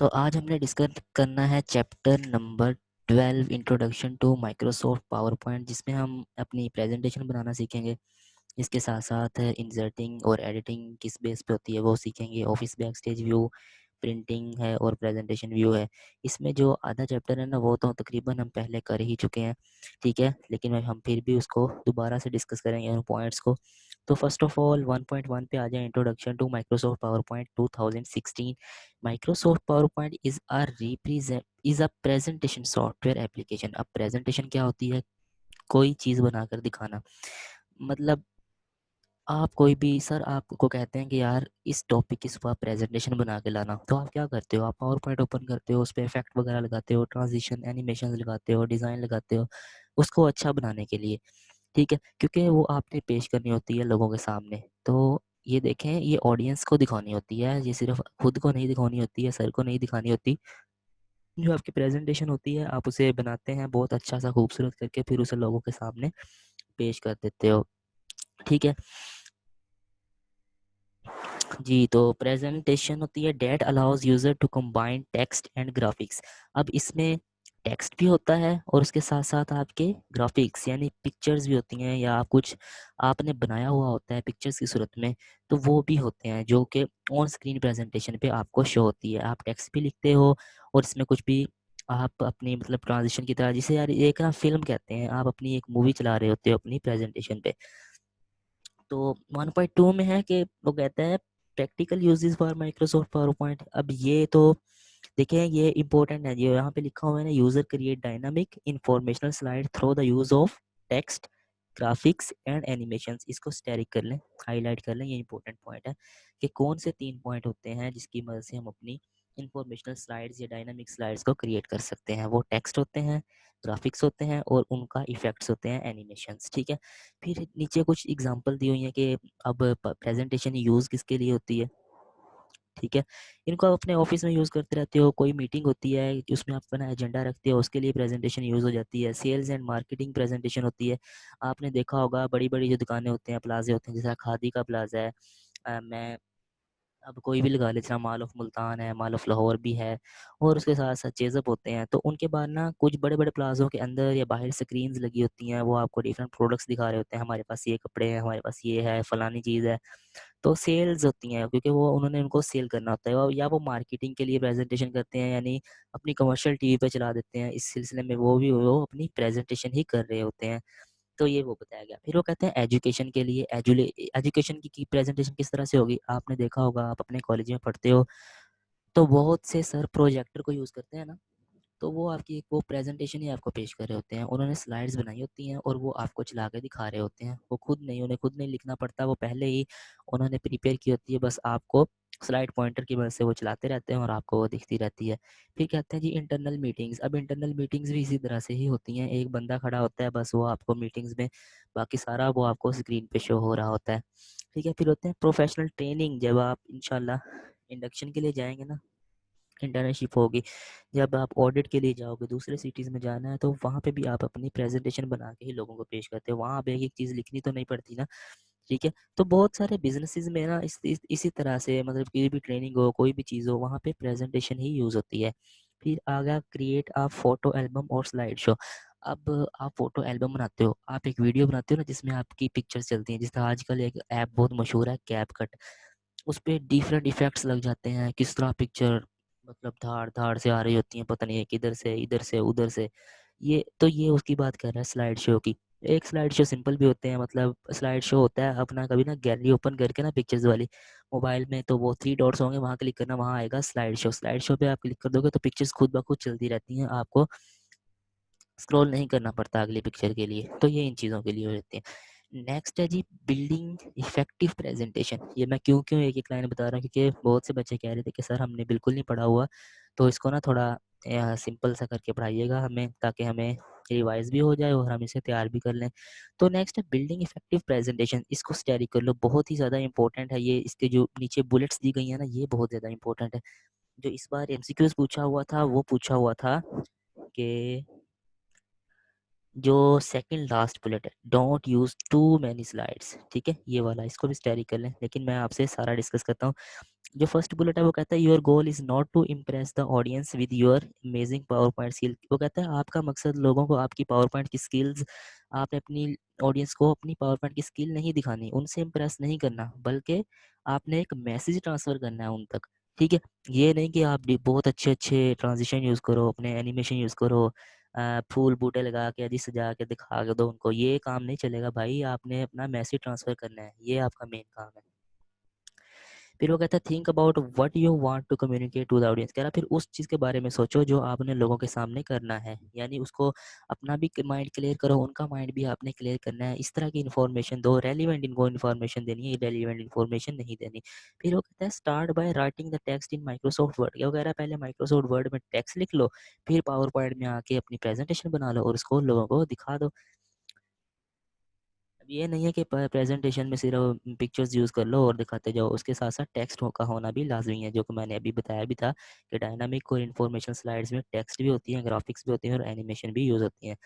तो आज हमने डिस्कस करना है chapter number 12 introduction to Microsoft power point, जिसमें हम अपनी प्रेजेंटेशन बनाना सीखेंगे। इसके साथ साथ इंसर्टिंग और एडिटिंग किस बेस पे होती है वो सीखेंगे। Office back stage view, printing है और प्रेजेंटेशन व्यू है। इसमें जो आधा चैप्टर है ना वो तो तकरीबन हम पहले कर ही चुके हैं, ठीक है, लेकिन हम फिर भी उसको दोबारा से डिस्कस करेंगे उन पॉइंट्स को। तो फर्स्ट ऑफ ऑल 1.1 पे आ जाए, introduction to Microsoft power point 2016। Microsoft power point is a presentation software application. अब प्रेजेंटेशन क्या होती है? कोई चीज़ बनाकर दिखाना। मतलब आप कोई भी सर आपको कहते हैं कि यार इस टॉपिक की सुबह प्रेजेंटेशन बना के लाना, तो आप क्या करते हो? आप पावर पॉइंट ओपन करते हो, उस पर इफेक्ट वगैरह लगाते हो, ट्रांजिशन एनिमेशन लगाते हो, डिज़ाइन लगाते हो उसको अच्छा बनाने के लिए, ठीक है, क्योंकि वो आपने पेश करनी होती है लोगों के सामने। तो ये देखें, ये ऑडियंस को दिखानी होती है, ये सिर्फ खुद को नहीं दिखानी होती है, सर को नहीं दिखानी होती। जो आपकी प्रेजेंटेशन होती है आप उसे बनाते हैं बहुत अच्छा सा खूबसूरत करके, फिर उसे लोगों के सामने पेश कर देते हो, ठीक है जी। तो प्रेजेंटेशन होती है that allows user to combine text and graphics. अब इसमें टेक्स्ट भी होता है और उसके साथ साथ आपके ग्राफिक्स यानी पिक्चर्स भी होती हैं, या कुछ आपने बनाया हुआ होता है पिक्चर्स की सूरत में, तो वो भी होते हैं जो कि ऑन स्क्रीन प्रेजेंटेशन पे आपको शो होती है। आप टेक्स्ट भी लिखते हो और इसमें कुछ भी आप अपनी मतलब ट्रांजिशन की तरह, जिसे यार एक ना फिल्म कहते हैं, आप अपनी एक मूवी चला रहे होते हो अपनी प्रेजेंटेशन पे। तो 1.2 में है कि वो कहता है practical uses for Microsoft power point. अब ये तो देखिए ये इंपॉर्टेंट है, ये यहाँ पे लिखा हुआ है ना, user create dynamic informational slide through the use of text, graphics and animations. इसको स्टैरिक कर लें, हाईलाइट कर लें, ये इंपॉर्टेंट पॉइंट है कि कौन से 3 पॉइंट होते हैं जिसकी मदद से हम अपनी इंफॉर्मेशनल स्लाइड्स या डायनामिक स्लाइड्स को क्रिएट कर सकते हैं। वो टेक्स्ट होते हैं, ग्राफिक्स होते हैं और उनका इफेक्ट्स होते हैं, एनिमेशंस, ठीक है। फिर नीचे कुछ एग्जांपल दी हुई है कि अब प्रेजेंटेशन यूज़ किसके लिए होती है, ठीक है। इनको आप अपने ऑफिस में यूज़ करते रहते हो, कोई मीटिंग होती है उसमें आप अपना एजेंडा रखते हो, उसके लिए प्रेजेंटेशन यूज़ हो जाती है। सेल्स एंड मार्केटिंग प्रेजेंटेशन होती है। आपने देखा होगा बड़ी बड़ी जो दुकानें होते हैं, प्लाजे होते हैं, जैसा खादी का प्लाजा है, मैं अब कोई भी लगा ले, जैसे माल ऑफ मुल्तान है, माल ऑफ लाहौर भी है, और उसके साथ साथ चेज़अप होते हैं। तो उनके बाद ना कुछ बड़े बड़े प्लाजों के अंदर या बाहर स्क्रीन्स लगी होती हैं, वो आपको डिफरेंट प्रोडक्ट्स दिखा रहे होते हैं, हमारे पास ये कपड़े हैं, हमारे पास ये है, फलानी चीज़ है। तो सेल्स होती हैं, क्योंकि वो उन्होंने उनको सेल करना होता है, या वो मार्केटिंग के लिए प्रेजेंटेशन करते हैं, यानी अपनी कमर्शियल टीवी पे चला देते हैं। इस सिलसिले में वो अपनी प्रेजेंटेशन ही कर रहे होते हैं। तो ये वो बताया गया। फिर वो कहते हैं एजुकेशन के लिए, एजुकेशन की प्रेजेंटेशन किस तरह से होगी? आपने देखा होगा, आप अपने कॉलेज में पढ़ते हो तो बहुत से सर प्रोजेक्टर को यूज़ करते हैं ना, तो वो आपकी वो प्रेजेंटेशन ही आपको पेश कर रहे होते हैं। उन्होंने स्लाइड्स बनाई होती हैं और वो आपको चला के दिखा रहे होते हैं। वो खुद नहीं, उन्हें खुद नहीं लिखना पड़ता, वो पहले ही उन्होंने प्रिपेयर की होती है, बस आपको स्लाइड पॉइंटर की मदद से वो चलाते रहते हैं और आपको वो दिखती रहती है। फिर कहते हैं जी इंटरनल मीटिंग्स। अब इंटरनल मीटिंग्स भी इसी तरह से ही होती हैं, एक बंदा खड़ा होता है बस, वो आपको मीटिंग्स में, बाकी सारा वो आपको स्क्रीन पे शो हो रहा होता है, ठीक है। फिर होते हैं प्रोफेशनल ट्रेनिंग। जब आप इंशाल्लाह इंडक्शन के लिए जाएंगे ना, इंटर्नशिप होगी, जब आप ऑडिट के लिए जाओगे, दूसरे सिटीज़ में जाना है, तो वहाँ पे भी आप अपनी प्रेजेंटेशन बना के ही लोगों को पेश करते हो। वहाँ आप एक एक चीज़ लिखनी तो नहीं पड़ती ना, ठीक है। तो बहुत सारे बिजनेसेस में ना इसी तरह से, मतलब कोई भी ट्रेनिंग हो, कोई भी चीज़ हो, वहाँ पे प्रेजेंटेशन ही यूज़ होती है। फिर आ गया क्रिएट आ फोटो एल्बम और स्लाइड शो। अब आप फोटो एल्बम बनाते हो, आप एक वीडियो बनाते हो ना जिसमें आपकी पिक्चर्स चलती हैं, जिस तरह आजकल एक ऐप बहुत मशहूर है कैप कट, उस पे डिफरेंट इफेक्ट्स लग जाते हैं, किस तरह पिक्चर मतलब धाड़ धाड़ से आ रही होती हैं, पता नहीं है किधर से, इधर से, उधर से। ये उसकी बात कर रहा है स्लाइड शो की। एक स्लाइड शो सिंपल भी होते हैं, मतलब स्लाइड शो होता है अपना, कभी ना गैलरी ओपन करके ना पिक्चर्स वाली मोबाइल में, तो वो 3 डॉट्स होंगे, वहाँ क्लिक करना, वहाँ आएगा स्लाइड शो। स्लाइड शो पे आप क्लिक कर दोगे तो पिक्चर्स खुद ब खुद चलती रहती हैं, आपको स्क्रॉल नहीं करना पड़ता अगली पिक्चर के लिए। तो ये इन चीज़ों के लिए हो जाती है। नेक्स्ट है जी बिल्डिंग इफेक्टिव प्रेजेंटेशन। ये मैं क्यों क्यों एक एक लाइन बता रहा हूँ, क्योंकि बहुत से बच्चे कह रहे थे कि सर हमने बिल्कुल नहीं पढ़ा हुआ, तो इसको ना थोड़ा सिंपल सा करके पढ़ाइएगा हमें, ताकि हमें रिवाइज भी हो जाए और हम इसे तैयार भी कर लें। तो नेक्स्ट है बिल्डिंग इफेक्टिव प्रेजेंटेशन। इसको स्टडी कर लो, बहुत ही ज़्यादा इंपॉर्टेंट है ये। इसके जो नीचे बुलेट्स दी गई है ना, ये बहुत ज़्यादा इंपॉर्टेंट है। जो इस बार एमसीक्यूज पूछा हुआ था, वो पूछा हुआ था कि जो सेकंड लास्ट बुलेट है, don't use too many slides, ठीक है, ये वाला, इसको भी स्टडी कर लें, लेकिन मैं आपसे सारा डिस्कस करता हूँ। जो फर्स्ट बुलेट है वो कहता है your goal is not to impress the audience with your amazing power point skill. वो कहता है आपका मकसद लोगों को आपकी पावर पॉइंट की स्किल्स, आपने अपनी ऑडियंस को अपनी पावर पॉइंट की स्किल नहीं दिखानी, उनसे इम्प्रेस नहीं करना, बल्कि आपने एक मैसेज ट्रांसफर करना है उन तक, ठीक है। ये नहीं कि आप बहुत अच्छे अच्छे ट्रांजिशन यूज़ करो, अपने एनिमेशन यूज़ करो, फूल बूटे लगा के यदि सजा के दिखा के दो उनको, ये काम नहीं चलेगा भाई, आपने अपना मैसेज ट्रांसफर करना है, ये आपका मेन काम है। फिर वो कहता है think about what you want to communicate to the audience, कह रहा फिर उस चीज़ के बारे में सोचो जो आपने लोगों के सामने करना है, यानी उसको अपना भी माइंड क्लियर करो, उनका माइंड भी आपने क्लियर करना है, इस तरह की इन्फॉर्मेशन दो, रेलिवेंट इनको इन्फॉर्मेशन देनी है, इरेलीवेंट इन्फॉर्मेशन नहीं देनी। फिर वो कहता है start by writing the text in Microsoft word, क्या वो कह रहा है पहले माइक्रोसॉफ्ट वर्ड में टेक्स्ट लिख लो, फिर पावर पॉइंट में आके अपनी प्रेजेंटेशन बना लो और उसको लोगों को दिखा दो। अब ये नहीं है कि प्रेजेंटेशन में सिर्फ पिक्चर्स यूज़ कर लो और दिखाते जाओ, उसके साथ साथ टेक्स्ट का होना भी लाजमी है, जो कि मैंने अभी बताया भी था कि डायनामिक और इन्फॉर्मेशन स्लाइड्स में टेक्स्ट भी होती है, ग्राफिक्स भी होती हैं और एनिमेशन भी यूज़ होती हैं।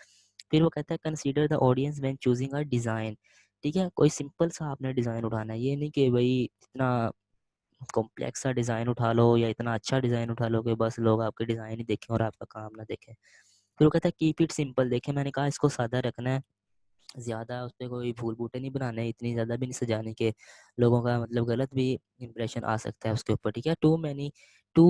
फिर वो कहता है consider the audience when choosing a design, ठीक है, कोई सिंपल सा आपने डिज़ाइन उठाना है, ये नहीं कि भाई इतना कॉम्प्लेक्स सा डिज़ाइन उठा लो या इतना अच्छा डिज़ाइन उठा लो कि बस लोग आपके डिज़ाइन ही देखें और आपका काम ना देखें। फिर वो कहता है कीप इट सिंपल, देखें मैंने कहा इसको सादा रखना है, ज़्यादा उस पे कोई फूल बूटे नहीं बनाने हैं, इतनी ज़्यादा भी नहीं सजाने के लोगों का मतलब गलत भी इंप्रेशन आ सकता है उसके ऊपर, ठीक है। टू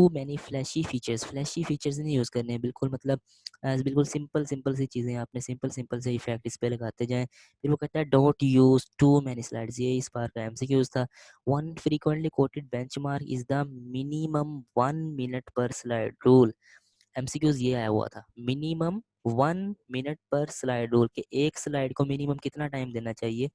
मैनी फ्लैशी फीचर्स नहीं यूज़ करने हैं बिल्कुल, मतलब बिल्कुल सिंपल सिंपल सी चीज़ें आपने सिंपल सिंपल से इफेक्ट इस पे लगाते जाएं। फिर वो कहता है don't use too many slides, ये इस बार का एमसीक्यूज था। One frequently quoted benchmark is the minimum 1 minute per slide rule, MCQs ये आया हुआ था, minimum 1 minute per slide rule, के एक स्लाइड को मिनिमम कितना टाइम देना चाहिए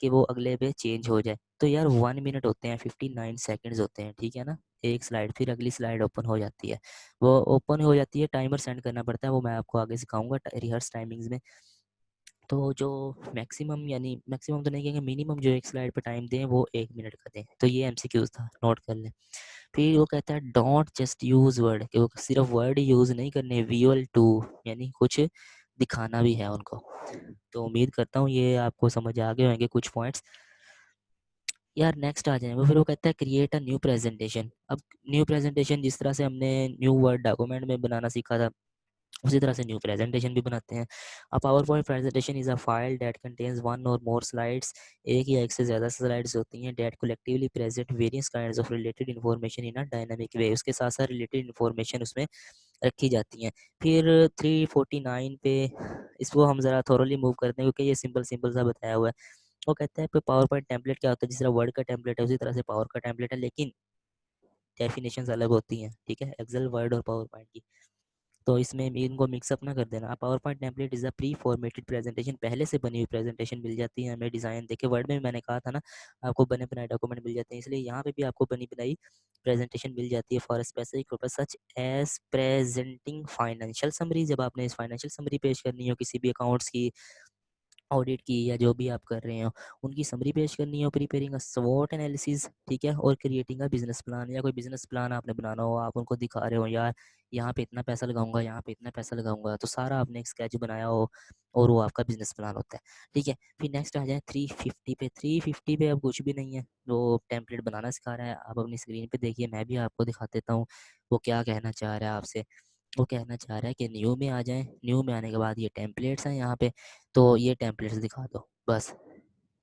कि वो अगले पे चेंज हो जाए, तो यार 1 मिनट होते हैं 59 सेकेंड्स होते हैं, ठीक है ना, एक स्लाइड, फिर अगली स्लाइड ओपन हो जाती है, वो ओपन हो जाती है, टाइमर सेंड करना पड़ता है, वो मैं आपको आगे सिखाऊंगा रिहर्स टाइमिंग्स में। तो जो मैक्सिमम, यानी मैक्सिमम तो नहीं कहेंगे, मिनिमम जो एक स्लाइड पे टाइम दें वो 1 मिनट का दें, तो ये एमसीक्यूज था, नोट कर लें। फिर वो कहता है डोंट जस्ट यूज वर्ड, कि वो सिर्फ वर्ड यूज नहीं करने, विजुअल टू, यानी कुछ दिखाना भी है उनको। तो उम्मीद करता हूँ ये आपको समझ आ गए होंगे कुछ पॉइंट्स। यार नेक्स्ट आ जाए वो, फिर वो कहता है क्रिएट अ न्यू प्रेजेंटेशन। अब न्यू प्रेजेंटेशन जिस तरह से हमने न्यू वर्ड डॉक्यूमेंट में बनाना सीखा था, उसी तरह से न्यू प्रेजेंटेशन भी बनाते हैं। A power point presentation is a file that contains one और मोर स्लाइड्स, एक या एक से ज़्यादा स्लाइड्स होती हैं, that collectively present various kinds of related information in a dynamic way, उसके साथ साथ रिलेटेड इन्फॉर्मेशन उसमें रखी जाती हैं। फिर 349 पे इसको हम ज़रा थोरली मूव करते हैं, क्योंकि ये सिंपल सिंपल सा बताया हुआ है। वो कहता है पावर पॉइंट टेम्पलेट क्या होता है, जिस तरह वर्ड का टेम्पलेट है उसी तरह से पावर का टेम्पलेट है, लेकिन डेफिनेशंस अलग होती हैं, ठीक है, एक्सेल, वर्ड और पावर पॉइंट की। तो इसमें भी इनको मिक्सअप ना कर देना। Power point template is a pre formatted presentation, पहले से बनी हुई प्रेजेंटेशन मिल जाती है हमें डिज़ाइन देखिए, वर्ड में मैंने कहा था ना आपको बने बनाए डॉक्यूमेंट मिल जाते हैं, इसलिए यहाँ पे भी आपको बनी बनाई प्रेजेंटेशन मिल जाती है for specific purpose such as presenting financial summary, जब आपने इस फाइनेंशियल समरी पेश करनी हो किसी भी अकाउंट्स की, ऑडिट की, या जो भी आप कर रहे हो उनकी समरी पेश करनी हो, प्रिपेयरिंग अ स्वॉट एनालिसिस, ठीक है, और क्रिएटिंग अ बिजनेस प्लान, या कोई बिजनेस प्लान आपने बनाना हो, आप उनको दिखा रहे हो यार यहाँ पे इतना पैसा लगाऊंगा, यहाँ पे इतना पैसा लगाऊंगा, तो सारा आपने एक स्केच बनाया हो और वो आपका बिजनेस प्लान होता है, ठीक है। फिर नेक्स्ट आ जाए 350 पे। 350 पे अब कुछ भी नहीं है, वो टेम्पलेट बनाना सिखा रहा है, आप अपनी स्क्रीन पे देखिए, मैं भी आपको दिखा देता हूँ वो क्या कहना चाह रहा है आपसे। वो कहना चाह रहा है कि न्यू में आ जाएं, न्यू में आने के बाद ये टेम्पलेट्स हैं यहाँ पे, तो ये टेम्पलेट्स दिखा दो बस।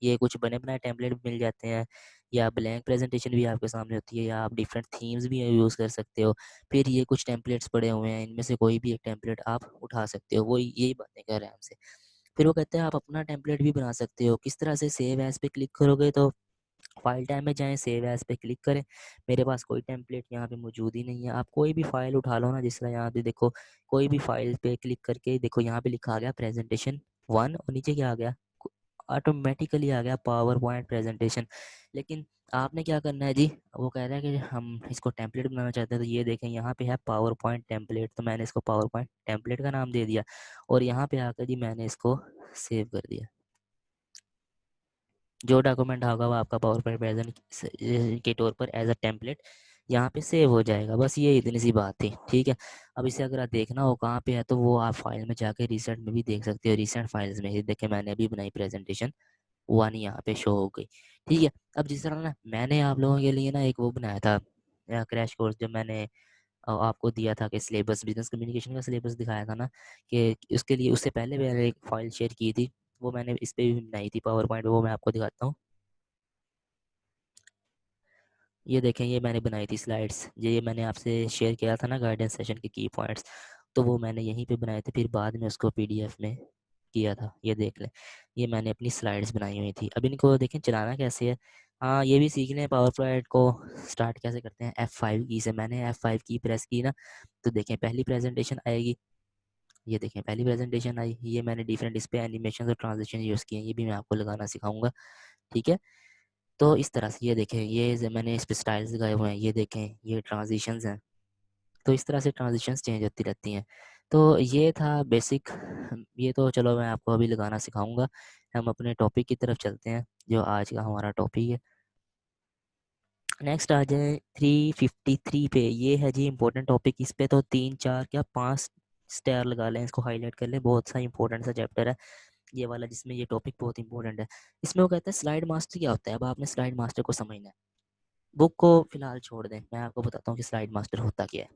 ये कुछ बने बनाए टेम्पलेट भी मिल जाते हैं, या ब्लैंक प्रेजेंटेशन भी आपके सामने होती है, या आप डिफरेंट थीम्स भी यूज़ कर सकते हो। फिर ये कुछ टेम्पलेट्स पड़े हुए हैं, इनमें से कोई भी एक टेम्पलेट आप उठा सकते हो, वो यही बातें कर रहे हैं हमसे। फिर वो कहते हैं आप अपना टेम्पलेट भी बना सकते हो, किस तरह से, सेव एज पे क्लिक करोगे तो फाइल टाइम में जाएं, सेव एज पे क्लिक करें। मेरे पास कोई टेम्पलेट यहाँ पे मौजूद ही नहीं है, आप कोई भी फाइल उठा लो ना, जिस तरह यहाँ पे देखो, कोई भी फाइल पे क्लिक करके देखो, यहाँ पे लिखा आ गया प्रेजेंटेशन 1 और नीचे क्या आ गया, ऑटोमेटिकली आ गया पावर पॉइंट प्रेजेंटेशन। लेकिन आपने क्या करना है जी, वो कह रहा है कि हम इसको टेम्पलेट बनाना चाहते हैं, तो ये देखें यहाँ पे है पावर पॉइंट टेम्पलेट, तो मैंने इसको पावर पॉइंट टेम्पलेट का नाम दे दिया, और यहाँ पे आकर जी मैंने इसको सेव कर दिया। जो डॉक्यूमेंट होगा वो आपका पावर पॉइंट प्रेजेंट के तौर पर एज अ टेम्पलेट यहाँ पे सेव हो जाएगा। बस ये इतनी सी बात थी, ठीक है। अब इसे अगर आप देखना हो कहाँ पे है तो वो आप फाइल में जाके रिसेंट में भी देख सकते हो। रिसेंट फाइल्स में ही देखे मैंने अभी बनाई प्रेजेंटेशन, वो नहीं यहाँ पे शो हो गई, ठीक है। अब जिस तरह ना मैंने आप लोगों के लिए ना एक वो बनाया था क्रैश कोर्स, जब मैंने आपको दिया था कि सिलेबस बिजनेस कम्युनिकेशन का सिलेबस दिखाया था ना, कि उसके लिए उससे पहले मैंने एक फाइल शेयर की थी, वो मैंने इस पे भी बनाई थी पावर पॉइंट, वो मैं आपको दिखाता हूँ। ये देखें, ये मैंने बनाई थी स्लाइड्स, ये मैंने आपसे शेयर किया था ना गाइडेंस सेशन के की पॉइंट्स, तो वो मैंने यहीं पे बनाए थे, फिर बाद में उसको पीडीएफ में किया था। ये देख लें, ये मैंने अपनी स्लाइड्स बनाई हुई थी। अब इनको देखें चलाना कैसे है। हाँ, ये भी सीख लें पावर पॉइंट को स्टार्ट कैसे करते हैं। F5 की से मैंने F5 की प्रेस की ना, तो देखें पहली प्रेजेंटेशन आएगी। ये देखें पहली प्रेजेंटेशन आई, ये मैंने डिफरेंट इस पे एनिमेशन और ट्रांजिशन यूज़ किए हैं, ये भी मैं आपको लगाना सिखाऊंगा, ठीक है। तो इस तरह से ये देखें, ये मैंने इस पे स्टाइल्स लगाए हुए हैं, ये देखें ये ट्रांजिशंस हैं। तो इस तरह से ट्रांजिशंस चेंज होती रहती हैं। तो ये था बेसिक, ये तो चलो मैं आपको अभी लगाना सिखाऊंगा। हम अपने टॉपिक की तरफ चलते हैं, जो आज का हमारा टॉपिक है। नेक्स्ट आ जाए 353 पे, ये है जी इंपॉर्टेंट टॉपिक। इस पे तो 3 4 क्या 5 स्टार लगा लें, इसको हाईलाइट कर लें, बहुत सा इंपॉर्टेंट सा चैप्टर है ये वाला, जिसमें ये टॉपिक बहुत इंपॉर्टेंट है। इसमें वो कहता है स्लाइड मास्टर क्या होता है। अब आपने स्लाइड मास्टर को समझना है, बुक को फिलहाल छोड़ दें, मैं आपको बताता हूँ कि स्लाइड मास्टर होता क्या है।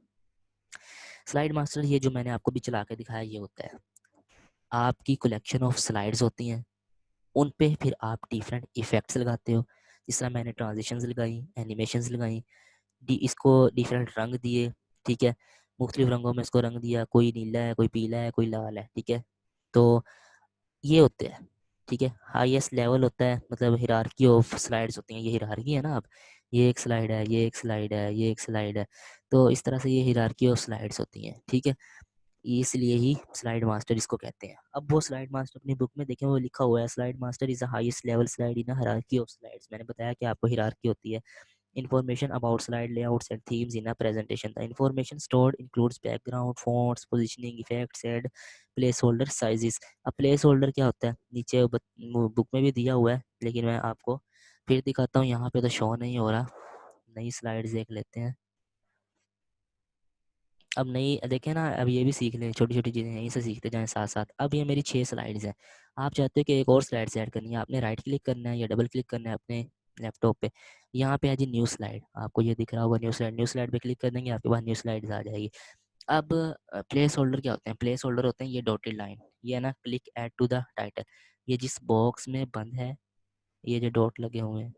स्लाइड मास्टर ये जो मैंने आपको भी चला के दिखाया, ये होता है आपकी कलेक्शन ऑफ स्लाइड्स होती हैं, उन पे फिर आप डिफरेंट इफेक्ट्स लगाते हो। जिस तरह मैंने ट्रांजिशंस लगाई, एनिमेशंस लगाई, इसको डिफरेंट रंग दिए, ठीक है। मुख्तलिफ रंगों में इसको रंग दिया, कोई नीला है, कोई पीला है, कोई लाल है, ठीक है। तो ये होते हैं, ठीक है। हाईएस्ट लेवल होता है, मतलब हिरार्की ऑफ स्लाइड्स होती हैं, ये हिरार्की है ना। अब ये एक स्लाइड है, ये एक स्लाइड है, ये एक स्लाइड है, तो इस तरह से ये हिरार्की ऑफ स्लाइड्स होती हैं, ठीक है। इसलिए ही स्लाइड मास्टर इसको कहते हैं। अब वो स्लाइड मास्टर अपनी बुक में देखें, वो लिखा हुआ है slide master is the highest level slide in hierarchy of slides. मैंने बताया कि आपको हिरार्की होती है। Information about slide layouts and themes in a presentation. The information stored includes background, fonts, positioning, effects, and placeholder sizes. अब placeholder क्या होता है, नीचे बुक में भी दिया हुआ है, लेकिन मैं आपको फिर दिखाता हूँ, यहाँ पे तो शो नहीं हो रहा। नई स्लाइड्स देख लेते हैं। अब नई देखें ना, अब ये भी सीख लें, छोटी छोटी चीज़ें यहीं से सीखते जाएं साथ साथ। अब ये मेरी 6 स्लाइड्स हैं। आप चाहते हो कि एक और स्लाइड ऐड करनी है, आपने राइट क्लिक करना है या डबल क्लिक करना है अपने लैपटॉप पे। यहाँ पे है जी न्यू स्लाइड, आपको ये दिख रहा होगा न्यू स्लाइड। न्यू स्लाइड पे क्लिक कर देंगे, आपके पास न्यू स्लाइड्स आ जाएगी। अब प्लेस होल्डर क्या होते हैं। प्लेस होल्डर होते हैं ये डॉटेड लाइन, ये है ना, click add to the title. ये जिस बॉक्स में बंद है, ये जो डॉट लगे हुए हैं,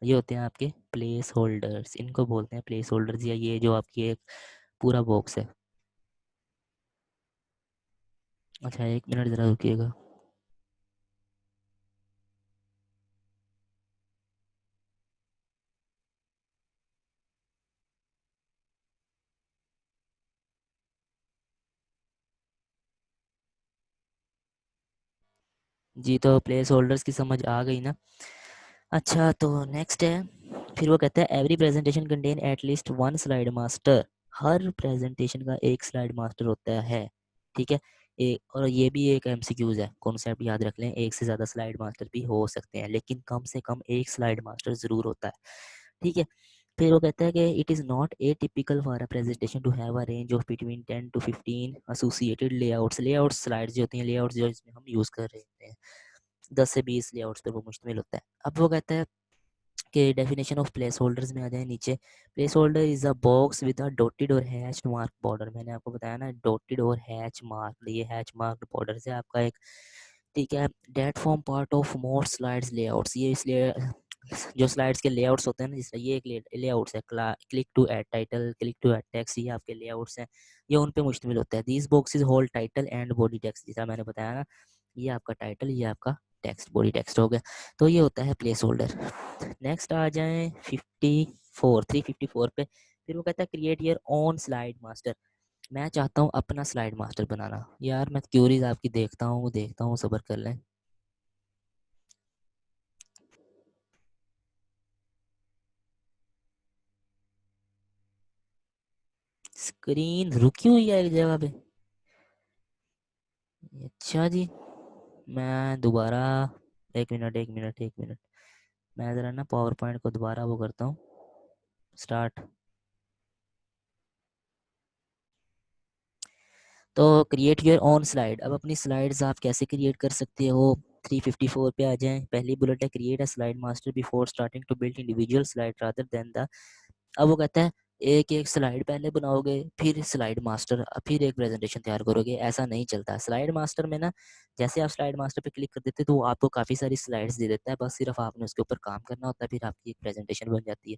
ये होते हैं आपके प्लेस होल्डर्स, इनको बोलते हैं प्लेस होल्डर्स। या ये जो आपकी एक पूरा बॉक्स है। अच्छा, 1 मिनट ज़रा रुकिएगा। जी, तो प्लेस होल्डर्स की समझ आ गई ना। अच्छा, तो नेक्स्ट है, फिर वो कहता है every presentation contain at least one slide master. हर प्रेजेंटेशन का एक स्लाइड मास्टर होता है, ठीक है। एक और ये भी एक एमसीक्यूज है, कॉन्सेप्ट याद रख लें। एक से ज़्यादा स्लाइड मास्टर भी हो सकते हैं, लेकिन कम से कम एक स्लाइड मास्टर ज़रूर होता है, ठीक है। फिर वो कहता है कि it is not a typical for a presentation to have a range of between 10 to 15 associated layouts. Layouts slides जो होती हैं, लेआउट्स जो इसमें हम यूज़ कर रहे होते हैं, 10 से 20 लेआउट्स पर वो मुश्तमिल होता है। अब वो कहता है कि डेफिनेशन ऑफ प्लेस होल्डर्स में आ जाए नीचे। Placeholder is a box with a dotted और हैच मार्क बॉर्डर। मैंने आपको बताया ना, डॉटेड और हैच मार्क, ये हैच मार्क बॉर्डर से आपका एक, ठीक है। That form part of more slides layouts, ये इसलिए जो स्लाइड्स के लेआउट्स होते हैं ना, जिससे ये एक लेआउट्स है, click to add title, click to add text, ये आपके लेआउट्स हैं, ये उन पे मुश्तमिल होता है। These boxes hold title and body text, जैसा मैंने बताया ना, ये आपका टाइटल, ये आपका टेक्स्ट, बॉडी टेक्स्ट हो गया। तो ये होता है प्लेस होल्डर। नेक्स्ट आ जाए 354 पे। फिर वो कहता है create your own slide master. मैं चाहता हूँ अपना स्लाइड मास्टर बनाना। यार मैं क्यूरीज आपकी देखता हूँ, सब्र कर लें। स्क्रीन रुकी हुई है एक जगह पे। अच्छा जी, मैं दोबारा, 1 मिनट, 1 मिनट, 1 मिनट, मैं ज़रा ना पावर पॉइंट को दोबारा वो करता हूँ। स्टार्ट। तो क्रिएट योर ओन स्लाइड। अब अपनी स्लाइड्स आप कैसे क्रिएट कर सकते हो? 354 पे आ जाएं। पहली बुलेट है, create a slide master before starting to build individual slide rather than the. अब वो कहता है एक एक स्लाइड पहले बनाओगे, फिर स्लाइड मास्टर, फिर एक प्रेजेंटेशन तैयार करोगे। ऐसा नहीं चलता। स्लाइड मास्टर में ना, जैसे आप स्लाइड मास्टर पे क्लिक कर देते तो वो आपको काफ़ी सारी स्लाइड्स दे देता है, बस सिर्फ आपने उसके ऊपर काम करना होता है, फिर आपकी एक प्रेजेंटेशन बन जाती है।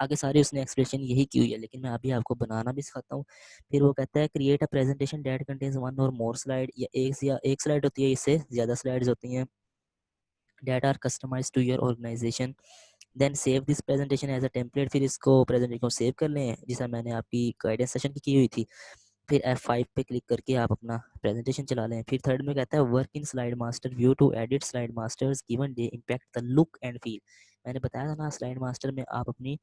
आगे सारी उसने एक्सप्रेशन यही की हुई है, लेकिन मैं अभी आपको बनाना भी सिखाता हूँ। फिर वो कहता है create a presentation date contains one और मोर स्लाइड, या एक स्लाइड होती है, इससे ज़्यादा स्लाइड्स होती हैं, that are customize to your organisation. Then save this presentation as a template. फिर इसको प्रेजेंटेशन को सेव कर लें, जिसे मैंने आपकी गाइडेंस सेशन की हुई थी। फिर F5 पे क्लिक करके आप अपना प्रेजेंटेशन चला लें। फिर थर्ड में कहता है work in slide master view to edit slide masters given they impact the look and feel. मैंने बताया था ना, स्लाइड मास्टर में आप अपनी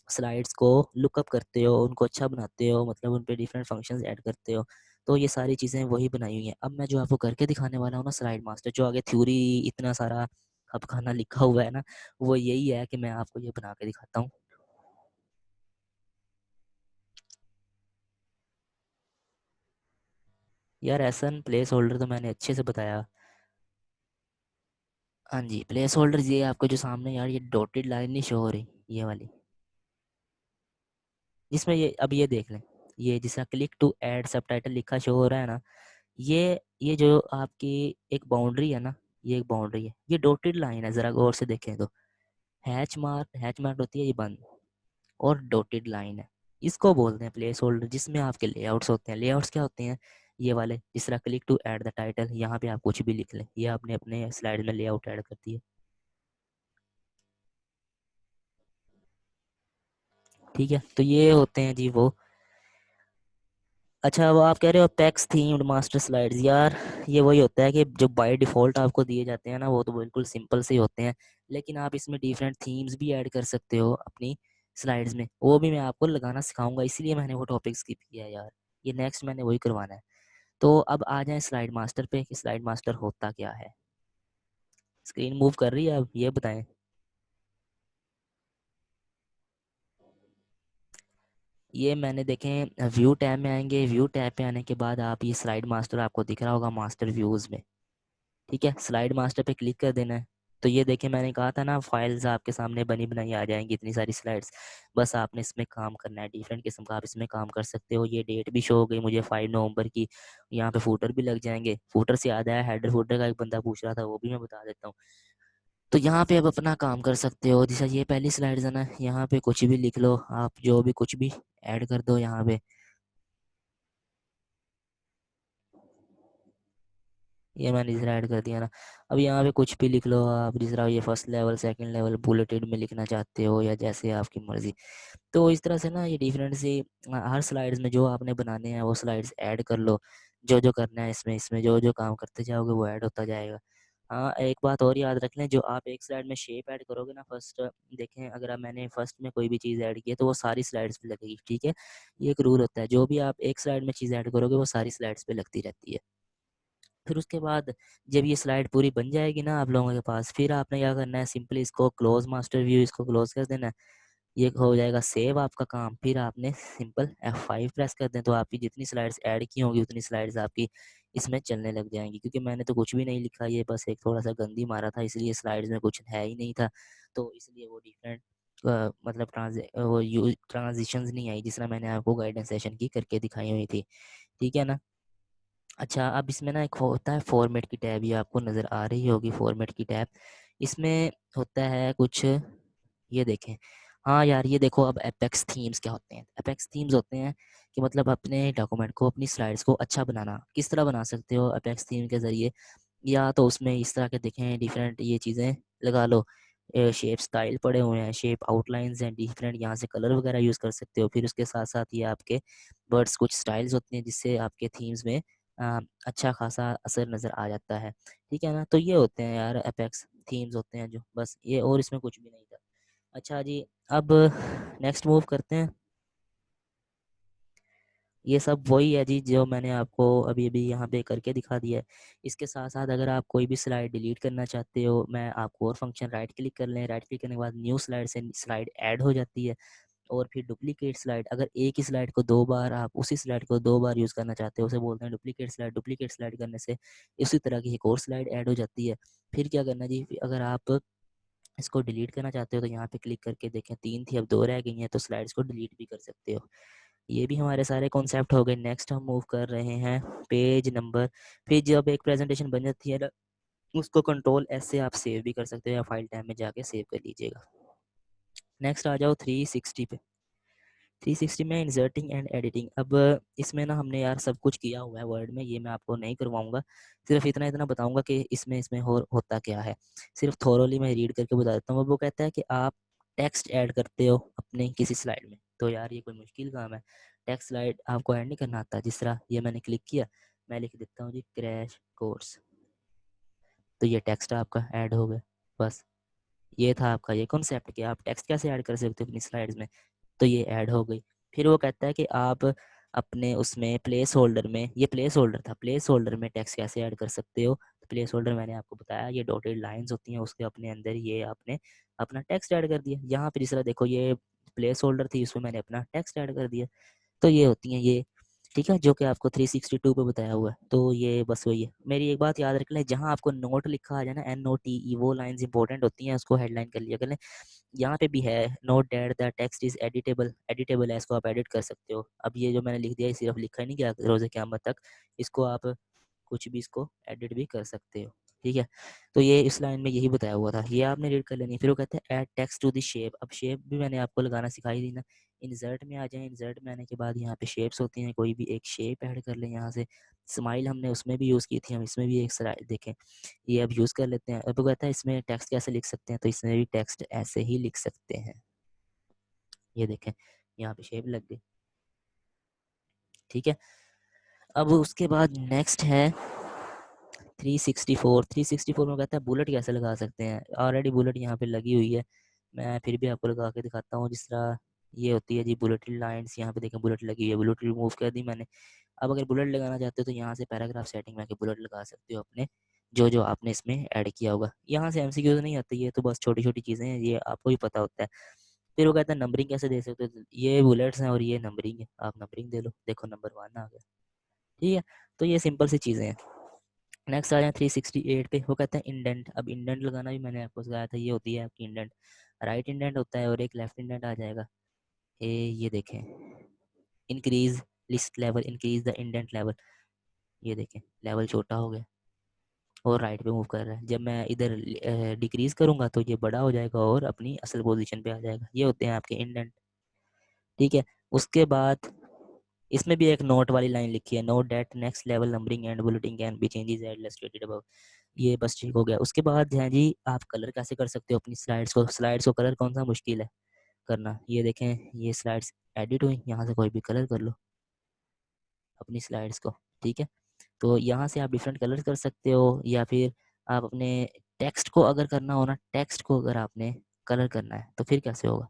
स्लाइड्स को लुकअप करते हो, उनको अच्छा बनाते हो, मतलब उन पे डिफरेंट फंक्शंस ऐड करते हो। तो ये सारी चीज़ें वही बनाई हुई हैं। अब मैं जो आपको करके दिखाने वाला हूँ ना स्लाइड मास्टर, जो आगे थ्योरी इतना सारा अब खाना लिखा हुआ है ना, वो यही है कि मैं आपको ये बना के दिखाता हूँ। यार एसन प्लेस होल्डर तो मैंने अच्छे से बताया। हाँ जी, प्लेस होल्डर ये आपको जो सामने यार ये डॉटेड लाइन नहीं शो हो रही, ये वाली, जिसमें ये अब ये देख लें, ये जिसका क्लिक टू ऐड सबटाइटल लिखा शो हो रहा है ना, ये जो आपकी एक बाउंड्री है ना, ये एक बाउंड्री है, ये डॉटेड लाइन है। ज़रा गौर से देखें तो हैच मार्क होती है ये बंद, और डॉटेड लाइन है, इसको बोलते हैं प्लेस होल्डर, जिसमें आपके लेआउट्स होते हैं। लेआउट्स क्या होते हैं? ये वाले, जिस तरह click to add the title, यहाँ पे आप कुछ भी लिख लें, ये आपने अपने स्लाइड में लेआउट ऐड कर दिया। ठीक है, तो ये होते हैं जी वो। अच्छा, वो आप कह रहे हो पैक्स थीम्ड मास्टर स्लाइड्स, यार ये वही होता है कि जो बाय डिफ़ॉल्ट आपको दिए जाते हैं ना, वो तो बिल्कुल सिंपल से ही होते हैं, लेकिन आप इसमें डिफरेंट थीम्स भी ऐड कर सकते हो अपनी स्लाइड्स में। वो भी मैं आपको लगाना सिखाऊंगा, इसलिए मैंने वो टॉपिक स्किप किया है यार। ये नेक्स्ट मैंने वही करवाना है। तो अब आ जाए स्लाइड मास्टर पे कि स्लाइड मास्टर होता क्या है। स्क्रीन मूव कर रही है, अब ये बताएं। ये मैंने देखें, व्यू टैब में आएंगे, व्यू टैब पे आने के बाद आप ये स्लाइड मास्टर आपको दिख रहा होगा मास्टर व्यूज़ में। ठीक है, स्लाइड मास्टर पे क्लिक कर देना है। तो ये देखिए, मैंने कहा था ना फाइल्स आपके सामने बनी बनाई आ जाएंगी, इतनी सारी स्लाइड्स। बस आपने इसमें काम करना है, डिफरेंट किस्म का आप इसमें काम कर सकते हो। ये डेट भी शो हो गई मुझे 5 नवंबर की। यहाँ पे फूटर भी लग जाएंगे। फूटर से याद आया, हेडर फूटर का एक बंदा पूछ रहा था, वो भी मैं बता देता हूँ। तो यहाँ पे अब अपना काम कर सकते हो। जैसे ये पहली स्लाइड्स है ना, यहाँ पे कुछ भी लिख लो आप, जो भी कुछ भी ऐड कर दो यहाँ पे। ये मैंने जिस ऐड कर दिया ना। अब यहाँ पे कुछ भी लिख लो आप, जिस तरह ये first level second level bulleted में लिखना चाहते हो, या जैसे आपकी मर्जी। तो इस तरह से ना ये डिफरेंट सी हर स्लाइड्स में जो आपने बनाने हैं वो स्लाइड्स ऐड कर लो। जो जो करना है इसमें इसमें जो जो काम करते जाओगे वो ऐड होता जाएगा। हाँ, एक बात और याद रख लें, जो आप एक स्लाइड में शेप ऐड करोगे ना फर्स्ट, देखें अगर आप मैंने फर्स्ट में कोई भी चीज़ ऐड की है तो वो सारी स्लाइड्स पे लगेगी। ठीक है, ये एक रूल होता है, जो भी आप एक स्लाइड में चीज़ ऐड करोगे वो सारी स्लाइड्स पे लगती रहती है। फिर उसके बाद जब ये स्लाइड पूरी बन जाएगी ना आप लोगों के पास, फिर आपने क्या करना है, सिंपली इसको क्लोज मास्टर व्यू, इसको क्लोज कर देना है। ये हो जाएगा सेव आपका काम। फिर आपने सिंपल F5 प्रेस कर दें, तो आपकी जितनी स्लाइड्स ऐड की होंगी उतनी स्लाइड्स आपकी इसमें चलने लग जाएंगी। क्योंकि मैंने तो कुछ भी नहीं लिखा, ये बस एक थोड़ा सा गंदी मारा था, इसलिए स्लाइड्स में कुछ है ही नहीं था। तो इसलिए वो डिफरेंट मतलब ट्रांजिशंस नहीं आई, जिस तरह मैंने आपको गाइडेंस सेशन की करके दिखाई हुई थी। ठीक है ना। अच्छा, अब इसमें ना एक होता है फॉर्मेट की टैब, ये आपको नज़र आ रही होगी फॉर्मेट की टैब। इसमें होता है कुछ, ये देखें। हाँ यार, ये देखो, अब एपेक्स थीम्स क्या होते हैं। एपेक्स थीम्स होते हैं कि मतलब अपने डॉक्यूमेंट को, अपनी स्लाइड्स को अच्छा बनाना। किस तरह बना सकते हो एपेक्स थीम के ज़रिए? या तो उसमें इस तरह के देखें डिफरेंट ये चीज़ें लगा लो, शेप स्टाइल पड़े हुए हैं, शेप आउटलाइंस हैं डिफरेंट, यहाँ से कलर वगैरह यूज़ कर सकते हो। फिर उसके साथ साथ ये आपके वर्ड्स, कुछ स्टाइल्स होते हैं जिससे आपके थीम्स में अच्छा खासा असर नज़र आ जाता है। ठीक है ना। तो ये होते हैं यार एपेक्स थीम्स होते हैं जो, बस ये, और इसमें कुछ भी नहीं था। अच्छा जी, अब नेक्स्ट मूव करते हैं। ये सब वही है जी जो मैंने आपको अभी अभी यहाँ पे करके दिखा दिया है। इसके साथ साथ अगर आप कोई भी स्लाइड डिलीट करना चाहते हो, मैं आपको और फंक्शन राइट क्लिक कर लें, राइट क्लिक करने के बाद न्यू स्लाइड से स्लाइड ऐड हो जाती है। और फिर डुप्लीकेट स्लाइड, अगर एक ही स्लाइड को दो बार आप उसी स्लाइड को दो बार यूज़ करना चाहते हो, उसे बोलते हैं डुप्लीकेट स्लाइड। डुप्लीकेट स्लाइड करने से इसी तरह की एक और स्लाइड ऐड हो जाती है। फिर क्या करना जी, अगर आप इसको डिलीट करना चाहते हो तो यहाँ पे क्लिक करके देखें 3 थी अब 2 रह गई हैं, तो स्लाइड्स को डिलीट भी कर सकते हो। ये भी हमारे सारे कॉन्सेप्ट हो गए। नेक्स्ट हम मूव कर रहे हैं पेज नंबर। फिर जब एक प्रेजेंटेशन बन जाती है ना, उसको कंट्रोल एस से आप सेव भी कर सकते हो या फाइल टाइम में जाके सेव कर लीजिएगा। नेक्स्ट आ जाओ 360 पे। 360 में इंसर्टिंग एंड एडिटिंग। अब इसमें ना हमने यार सब कुछ किया हुआ है वर्ड में, ये मैं आपको नहीं करवाऊंगा, सिर्फ इतना इतना बताऊंगा कि इसमें होता क्या है। सिर्फ थोरोली मैं रीड करके बता देता हूँ। अब वो कहता है कि आप टेक्स्ट ऐड करते हो अपने किसी स्लाइड में, तो यार ये कोई मुश्किल काम है? टेक्स्ट स्लाइड आपको ऐड नहीं करना आता? जिस तरह ये मैंने क्लिक किया, मैं लिख देता हूँ जी क्रैश कोर्स, तो ये टेक्स्ट आपका ऐड हो गया। बस ये था आपका ये कॉन्सेप्ट कि आप टेक्स्ट कैसे ऐड कर सकते हो अपनी स्लाइड्स में, तो ये ऐड हो गई। फिर वो कहता है कि आप अपने उसमें प्लेस होल्डर में, ये प्लेस होल्डर था, प्लेस होल्डर में टेक्स्ट कैसे ऐड कर सकते हो। तो प्लेस होल्डर मैंने आपको बताया, ये डॉटेड लाइंस होती हैं, उसके अपने अंदर ये आपने अपना टेक्स्ट ऐड कर दिया। यहाँ पर जिस तरह देखो ये प्लेस होल्डर थी, उसमें मैंने अपना टेक्स्ट ऐड कर दिया। तो ये होती हैं ये, ठीक है, जो कि आपको 362 पे बताया हुआ है। तो ये बस वही है। मेरी एक बात याद रख लें, जहाँ आपको नोट लिखा आ जाए ना, NOTE, वो लाइंस इंपॉर्टेंट होती हैं, उसको हेडलाइन कर लिया कर। यहाँ पे भी है note that the text is editable, editable है, इसको आप एडिट कर सकते हो। अब ये जो मैंने लिख दिया, ये सिर्फ लिखा ही नहीं गया रोज़े क़यामत तक, इसको आप कुछ भी इसको एडिट भी कर सकते हो, ठीक है। तो ये इस लाइन में यही बताया हुआ था, ये आपने रीड कर लेनी। फिर वो कहते हैं add text to the shape. अब शेप भी मैंने आपको लगाना सिखाई दी ना। इंसर्ट में आ जाए, इंसर्ट में आने के बाद यहाँ पे शेप्स होती हैं, कोई भी एक शेप ऐड कर लें यहाँ से। स्माइल हमने उसमें भी यूज़ की थी, हम इसमें भी एक स्लाइड देखें, ये अब यूज़ कर लेते हैं। अब वो कहता है इसमें टेक्स्ट कैसे लिख सकते हैं, तो इसमें भी टेक्स्ट ऐसे ही लिख सकते हैं। ये देखें यहाँ पे शेप लग गई, ठीक है। अब उसके बाद नेक्स्ट है 364। 364 में कहता है बुलेट कैसे लगा सकते हैं। ऑलरेडी बुलेट यहाँ पे लगी हुई है, मैं फिर भी आपको लगा के दिखाता हूँ। जिस तरह ये होती है जी बुलेट लाइंस, यहाँ पे देखें बुलेट लगी हुई है, बुलेट रिमूव कर दी मैंने। अब अगर बुलेट लगाना चाहते हो तो यहाँ से पैराग्राफ सेटिंग में आके बुलेट लगा सकते हो अपने, जो जो आपने इसमें ऐड किया होगा। यहाँ से MCQ नहीं आती है, तो बस छोटी छोटी चीज़ें हैं, ये आपको भी पता होता है। फिर वो कहता है नंबरिंग कैसे दे सकते हो, ये बुलेट्स हैं और ये नंबरिंग है, आप नंबरिंग दे लो, देखो नंबर 1 आ गया, ठीक है। तो ये सिंपल सी चीज़ें हैं। नेक्स्ट आ जाए 368 पे। वो कहते हैं इंडेंट। अब इंडेंट लगाना भी मैंने आपको सिखाया था, ये होती है आपकी इंडेंट, राइट इंडेंट होता है और एक लेफ्ट इंडेंट आ जाएगा। ये देखें increase list level, increase the indent level, ये देखें लेवल छोटा हो गया और राइट पे मूव कर रहा है। जब मैं इधर डिक्रीज करूंगा तो ये बड़ा हो जाएगा और अपनी असल पोजीशन पे आ जाएगा। ये होते हैं आपके इंडेंट, ठीक है। उसके बाद इसमें भी एक नोट वाली लाइन लिखी है, note that next level numbering and bulletin can be changes as illustrated above. ये बस ठीक हो गया। उसके बाद है जी आप कलर कैसे कर सकते हो अपनी स्लाइड्स को। स्लाइड्स को कलर कौन सा मुश्किल है करना, ये देखें ये स्लाइड्स एडिट हुई, यहाँ से कोई भी कलर कर लो अपनी स्लाइड्स को, ठीक है। तो यहाँ से आप डिफरेंट कलर कर सकते हो, या फिर आप अपने टेक्स्ट को अगर करना हो ना, टेक्स्ट को अगर आपने कलर करना है तो फिर कैसे होगा,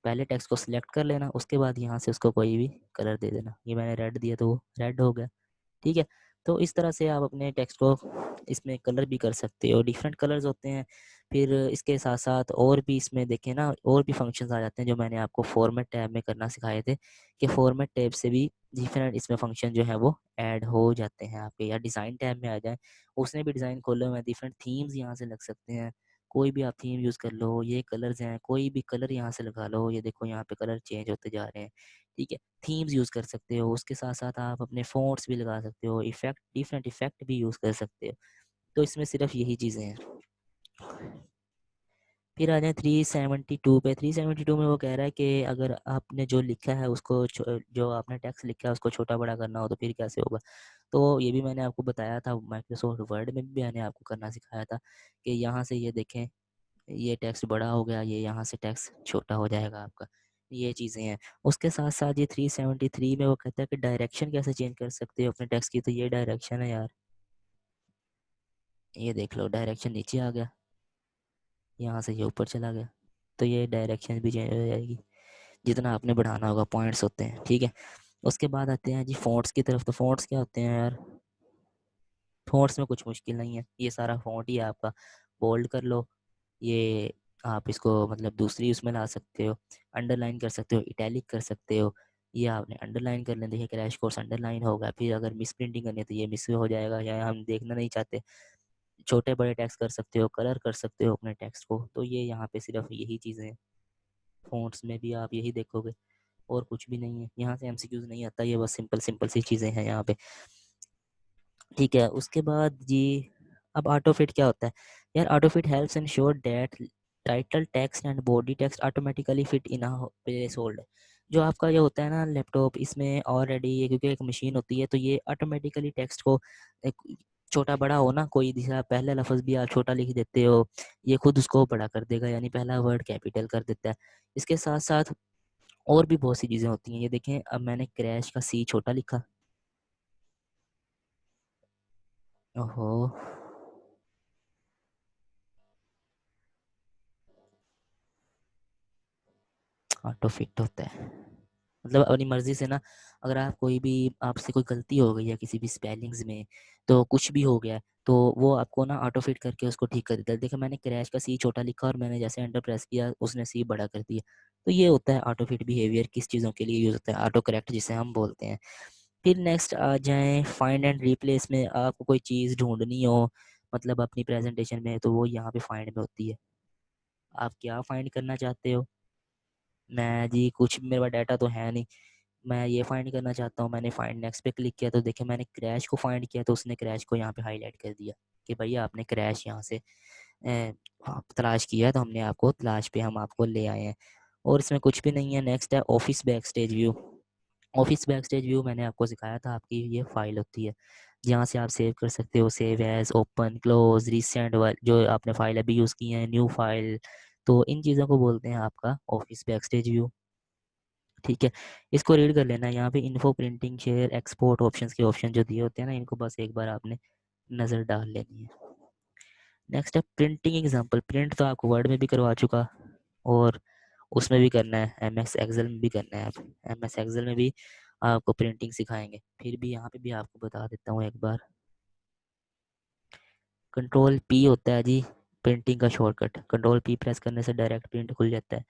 पहले टेक्स्ट को सिलेक्ट कर लेना, उसके बाद यहाँ से उसको कोई भी कलर दे देना। ये मैंने रेड दिया तो वो रेड हो गया, ठीक है। तो इस तरह से आप अपने टेक्स्ट को इसमें कलर भी कर सकते हो, डिफरेंट कलर्स होते हैं। फिर इसके साथ साथ और भी इसमें देखें ना, और भी फंक्शंस आ जाते हैं जो मैंने आपको फॉर्मेट टैब में करना सिखाए थे, कि फॉर्मेट टैब से भी डिफरेंट इसमें फंक्शन जो है वो ऐड हो जाते हैं आपके। या डिज़ाइन टैब में आ जाए, उसने भी डिज़ाइन खोले हुए हैं, डिफरेंट थीम्स यहाँ से लग सकते हैं, कोई भी आप थीम यूज़ कर लो। ये कलर्स हैं, कोई भी कलर यहाँ से लगा लो, ये देखो यहाँ पे कलर चेंज होते जा रहे हैं, ठीक है। थीम्स यूज़ कर सकते हो, उसके साथ साथ आप अपने फ़ॉन्ट्स भी लगा सकते हो, इफ़ेक्ट डिफरेंट इफ़ेक्ट भी यूज़ कर सकते हो। तो इसमें सिर्फ यही चीज़ें हैं। फिर आ जाए 372 पे। 372 में वो कह रहा है कि अगर आपने जो लिखा है उसको जो आपने टेक्स्ट लिखा है उसको छोटा बड़ा करना हो तो फिर कैसे होगा। तो ये भी मैंने आपको बताया था, माइक्रोसॉफ्ट वर्ड में भी मैंने आपको करना सिखाया था कि यहाँ से ये देखें ये टेक्स्ट बड़ा हो गया, ये यहाँ से टेक्स्ट छोटा हो जाएगा आपका, ये चीज़ें हैं। उसके साथ साथ ये 373 में वो कहता है कि डायरेक्शन कैसे चेंज कर सकते हो अपने टेक्स्ट की। तो ये डायरेक्शन है यार, ये देख लो डायरेक्शन नीचे आ गया, यहाँ से ये ऊपर चला गया, तो ये डायरेक्शन भी चेंज हो जाएगी जितना आपने बढ़ाना होगा, पॉइंट्स होते हैं, ठीक है। उसके बाद आते हैं जी फ़ॉन्ट्स की तरफ। तो फ़ॉन्ट्स क्या होते हैं यार, फ़ॉन्ट्स में कुछ मुश्किल नहीं है, ये सारा फ़ॉन्ट ही है आपका। बोल्ड कर लो, ये आप इसको मतलब दूसरी उसमें ला सकते हो, अंडरलाइन कर सकते हो, इटैलिक कर सकते हो। ये आपने अंडरलाइन कर लें, देखिए क्रैश कोर्स अंडरलाइन होगा। फिर अगर मिस प्रिंटिंग करनी है तो ये मिस हो जाएगा, या हम देखना नहीं चाहते, छोटे बड़े टेक्स्ट कर सकते हो, कलर कर सकते हो अपने टेक्स्ट को। तो ये यहाँ पे सिर्फ यही चीज़ें हैं। फ़ॉन्ट्स में भी आप यही देखोगे, और कुछ भी नहीं है। यहाँ से एमसीक्यूज नहीं आता, ये बस सिंपल सिंपल सी चीज़ें हैं यहाँ पे। ठीक है, उसके बाद जी अब ऑटो फिट क्या होता है यार? Auto fit helps ensure that title text and body text automatically fit in a place hold. जो आपका ये होता है ना लैपटॉप, इसमें ऑलरेडी ये क्योंकि एक मशीन होती है, तो ये ऑटोमेटिकली टेक्स्ट को एक छोटा बड़ा हो ना, कोई दिशा पहला लफ्ज़ भी आप छोटा लिख देते हो, ये खुद उसको बड़ा कर देगा, यानी पहला वर्ड कैपिटल कर देता है। इसके साथ साथ और भी बहुत सी चीज़ें होती हैं। ये देखें, अब मैंने क्रैश का सी छोटा लिखा। ओहो, ऑटो फिट होता है मतलब अपनी मर्जी से ना। अगर आप कोई भी, आपसे कोई गलती हो गई है किसी भी स्पेलिंग्स में, तो कुछ भी हो गया, तो वो आपको ना ऑटो फिट करके उसको ठीक कर देता है। देखो मैंने क्रैश का सी छोटा लिखा और मैंने जैसे एंटर प्रेस किया, उसने सी बड़ा कर दिया। तो ये होता है ऑटो फिट बिहेवियर। किस चीज़ों के लिए यूज़ होता है? ऑटो करेक्ट जिसे हम बोलते हैं। फिर नेक्स्ट आ जाएँ फाइंड एंड रिप्लेस में। आपको कोई चीज़ ढूँढनी हो मतलब अपनी प्रेज़ेंटेशन में, तो वो यहाँ पे फाइंड में होती है। आप क्या फाइंड करना चाहते हो? मैं जी कुछ मेरे पास डाटा तो है नहीं, मैं ये फाइंड करना चाहता हूँ। मैंने फाइंड नेक्स्ट पे क्लिक किया, तो देखिए मैंने क्रैश को फाइंड किया, तो उसने क्रैश को यहाँ पे हाईलाइट कर दिया कि भैया आपने क्रैश यहाँ से तलाश किया, तो हमने आपको तलाश पे हम आपको ले आए हैं। और इसमें कुछ भी नहीं है। नेक्स्ट है office back stage view. Office back stage view मैंने आपको सिखाया था, आपकी ये फाइल होती है जहाँ से आप सेव कर सकते हो। Save as, open, close, recent, जो आपने फाइल अभी यूज़ की है, न्यू फाइल, तो इन चीज़ों को बोलते हैं आपका ऑफिस बैक स्टेज व्यू। ठीक है, इसको रीड कर लेना है। यहाँ पे info, printing, share, export options के ऑप्शन जो दिए होते हैं ना, इनको बस एक बार आपने नज़र डाल लेनी है। नेक्स्ट है प्रिंटिंग एग्जांपल। प्रिंट तो आपको वर्ड में भी करवा चुका, और उसमें भी करना है, एम एस एक्सेल में भी करना है। आप एम एस एक्सेल में भी आपको प्रिंटिंग सिखाएंगे। फिर भी यहाँ पे भी आपको बता देता हूँ एक बार। कंट्रोल पी होता है जी प्रिंटिंग का शॉर्टकट। कंट्रोल पी प्रेस करने से डायरेक्ट प्रिंट खुल जाता है।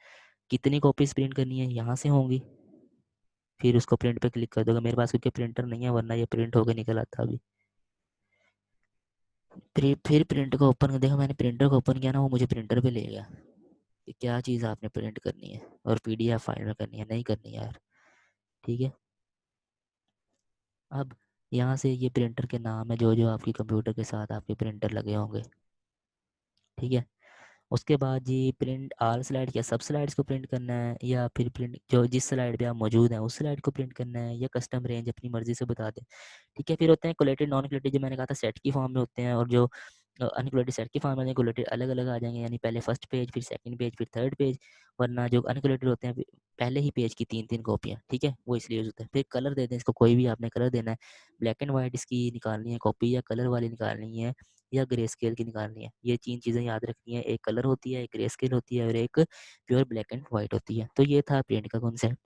कितनी कॉपीज प्रिंट करनी है यहाँ से होंगी, फिर उसको प्रिंट पे क्लिक कर दोगे। मेरे पास क्योंकि प्रिंटर नहीं है, वरना ये प्रिंट होकर निकल आता अभी। फिर प्रिंट को ओपन कर, देखा मैंने प्रिंटर को ओपन किया ना, वो मुझे प्रिंटर पे ले गया कि क्या चीज़ आपने प्रिंट करनी है, और पीडीएफ फाइल में करनी है, नहीं करनी है यार। ठीक है, अब यहाँ से ये प्रिंटर के नाम है जो जो आपकी कंप्यूटर के साथ आपके प्रिंटर लगे होंगे। ठीक है, उसके बाद जी प्रिंट आल स्लाइड, या सब स्लाइड्स को प्रिंट करना है, या फिर प्रिंट जो जिस स्लाइड पे आप मौजूद हैं उस स्लाइड को प्रिंट करना है, या कस्टम रेंज अपनी मर्जी से बता दें। ठीक है, फिर होते हैं कोलेटेड, नॉन कोलेटेड, जो मैंने कहा था सेट की फॉर्म में होते हैं, और जो अनकोलेटेड सेट की फॉर्म में कोलेटेड अलग अलग आ जाएंगे, यानी पहले फर्स्ट पेज, फिर सेकंड पेज, फिर थर्ड पेज। वरना जो अनकोलेटेड होते हैं पहले ही पेज की तीन तीन कॉपियाँ। ठीक है, वो इसलिए यूज होता है। फिर कलर दे दें इसको, कोई भी आपने कलर देना है। ब्लैक एंड वाइट इसकी निकालनी है कॉपी, या कलर वाली निकालनी है, या ग्रे स्केल की निकालनी है। ये तीन चीज़ें याद रखनी है, एक कलर होती है, एक ग्रे स्केल होती है, और एक प्योर ब्लैक एंड वाइट होती है। तो ये था प्रिंट का कॉन्सेप्ट।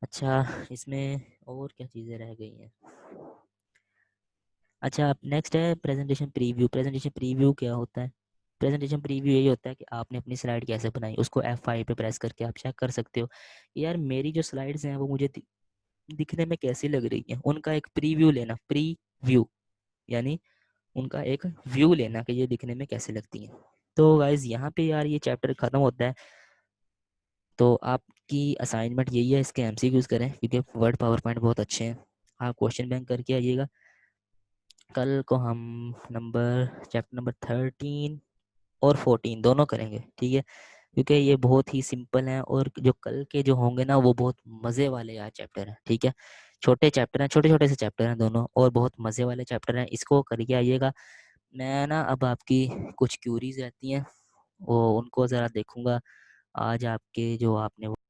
अच्छा, इसमें और क्या चीज़ें रह गई हैं? अच्छा, अब नेक्स्ट है प्रेजेंटेशन प्रीव्यू। प्रेजेंटेशन प्रीव्यू क्या होता है? प्रेजेंटेशन प्रीव्यू यही होता है कि आपने अपनी स्लाइड कैसे बनाई, उसको F5 पे प्रेस करके आप चेक कर सकते हो यार मेरी जो स्लाइड्स हैं वो मुझे दिखने में कैसी लग रही हैं। उनका एक प्रीव्यू लेना, प्रीव्यू यानी उनका एक व्यू लेना कि ये दिखने में कैसे लगती हैं। तो गाइज यहाँ पे यार ये चैप्टर ख़त्म होता है। तो आपकी असाइनमेंट यही है, इसके एमसीक्यूज करें क्योंकि वर्ड पावर पॉइंट बहुत अच्छे हैं। आप क्वेश्चन बैंक करके आइएगा। कल को हम चैप्टर नंबर 13 और 14 दोनों करेंगे। ठीक है, क्योंकि ये बहुत ही सिंपल हैं, और जो कल के जो होंगे ना वो बहुत मज़े वाले यार चैप्टर हैं। ठीक है, छोटे चैप्टर हैं, छोटे छोटे से चैप्टर हैं दोनों, और बहुत मज़े वाले चैप्टर हैं। इसको करके आइएगा। मैं ना अब आपकी कुछ क्यूरीज रहती हैं, वो उनको ज़रा देखूंगा। आज आपके जो आपने